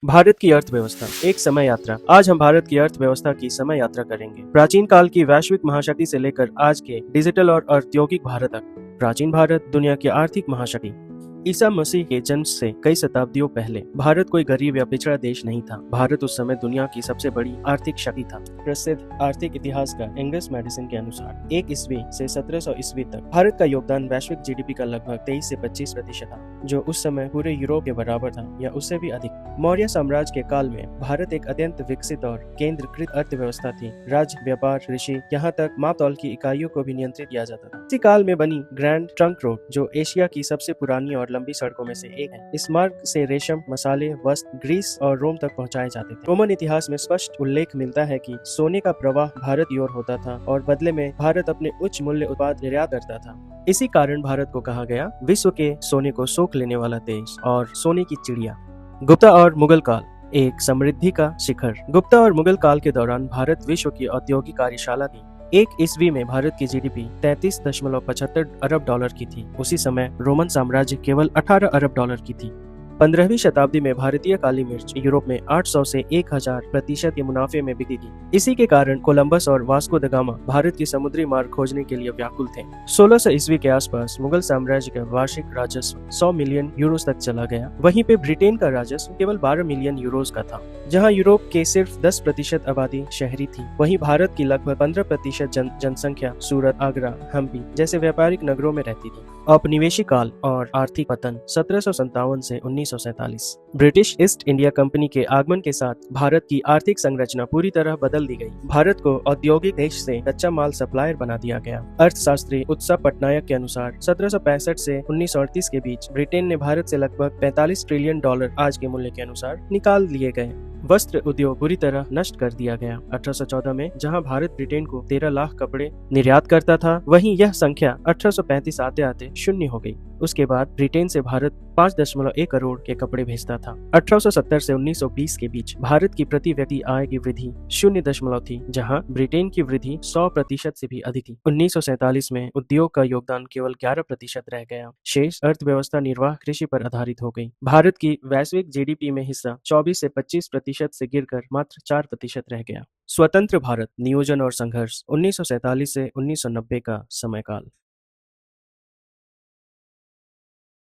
भारत की अर्थव्यवस्था एक समय यात्रा। आज हम भारत की अर्थव्यवस्था की समय यात्रा करेंगे। प्राचीन काल की वैश्विक महाशक्ति से लेकर आज के डिजिटल और औद्योगिक भारत तक। प्राचीन भारत दुनिया की आर्थिक महाशक्ति। ईसा मसीह के जन्म से कई शताब्दियों पहले भारत कोई गरीब या पिछड़ा देश नहीं था। भारत उस समय दुनिया की सबसे बड़ी आर्थिक शक्ति था। प्रसिद्ध आर्थिक इतिहासकार एंगस मैडिसन के अनुसार 1 ईस्वी से 1700 ईस्वी तक भारत का योगदान वैश्विक जीडीपी का लगभग 23 से 25% था, जो उस समय पूरे यूरोप के बराबर था या उससे भी अधिक। मौर्य साम्राज्य के काल में भारत एक अत्यंत विकसित और केंद्रीकृत अर्थव्यवस्था थी। राज्य, व्यापार, कृषि, यहाँ तक मापतौल की इकाइयों को भी नियंत्रित किया जाता था। इसी काल में बनी ग्रैंड ट्रंक रोड, जो एशिया की सबसे पुरानी और लंबी सड़कों में से एक है। इस मार्ग से रेशम, मसाले, वस्त्र ग्रीस और रोम तक पहुंचाए जाते थे। रोमन इतिहास में स्पष्ट उल्लेख मिलता है कि सोने का प्रवाह भारत की ओर होता था और बदले में भारत अपने उच्च मूल्य उत्पाद निर्यात करता था। इसी कारण भारत को कहा गया विश्व के सोने को सोख लेने वाला देश और सोने की चिड़िया। गुप्ता और मुगल काल एक समृद्धि का शिखर। गुप्ता और मुगल काल के दौरान भारत विश्व की औद्योगिक कार्यशाला थी। 1 ईस्वी में भारत की जीडीपी 33.75 अरब डॉलर की थी। उसी समय रोमन साम्राज्य केवल 18 अरब डॉलर की थी। 15वीं शताब्दी में भारतीय काली मिर्च यूरोप में 800 से 1000% के मुनाफे में बिकी थी। इसी के कारण कोलंबस और वास्को द गामा भारत की समुद्री मार्ग खोजने के लिए व्याकुल थे। 1600 ईस्वी के आसपास मुगल साम्राज्य का वार्षिक राजस्व 100 मिलियन यूरोस तक चला गया। वहीं पे ब्रिटेन का राजस्व केवल 12 मिलियन यूरोस का था। जहां यूरोप के सिर्फ 10% आबादी शहरी थी, वहीं भारत की लगभग 15% जनसंख्या सूरत, आगरा, हम्पी जैसे व्यापारिक नगरों में रहती थी। औपनिवेशिक काल और आर्थिक पतन 1757 से 1947। ब्रिटिश ईस्ट इंडिया कंपनी के आगमन के साथ भारत की आर्थिक संरचना पूरी तरह बदल दी गई। भारत को औद्योगिक देश से कच्चा माल सप्लायर बना दिया गया। अर्थशास्त्री उत्सव पटनायक के अनुसार 1765 से 1938 के बीच ब्रिटेन ने भारत से लगभग 45 ट्रिलियन डॉलर आज के मूल्य के अनुसार निकाल लिए गए। वस्त्र उद्योग बुरी तरह नष्ट कर दिया गया। 1814 में जहां भारत ब्रिटेन को 13 लाख कपड़े निर्यात करता था, वहीं यह संख्या 1835 आते आते शून्य हो गई। उसके बाद ब्रिटेन से भारत 5.1 करोड़ के कपड़े भेजता था। 1870 से 1920 के बीच भारत की प्रति व्यक्ति आय की वृद्धि 0 थी, जहां ब्रिटेन की वृद्धि 100% से भी अधिक थी। 1947 में उद्योग का योगदान केवल 11% रह गया। शेष अर्थव्यवस्था निर्वाह कृषि पर आधारित हो गई। भारत की वैश्विक जीडीपी में हिस्सा 24 से 25% से गिरकर मात्र 4% रह गया। स्वतंत्र भारत, नियोजन और संघर्ष 1947 से 1990 का समयकाल।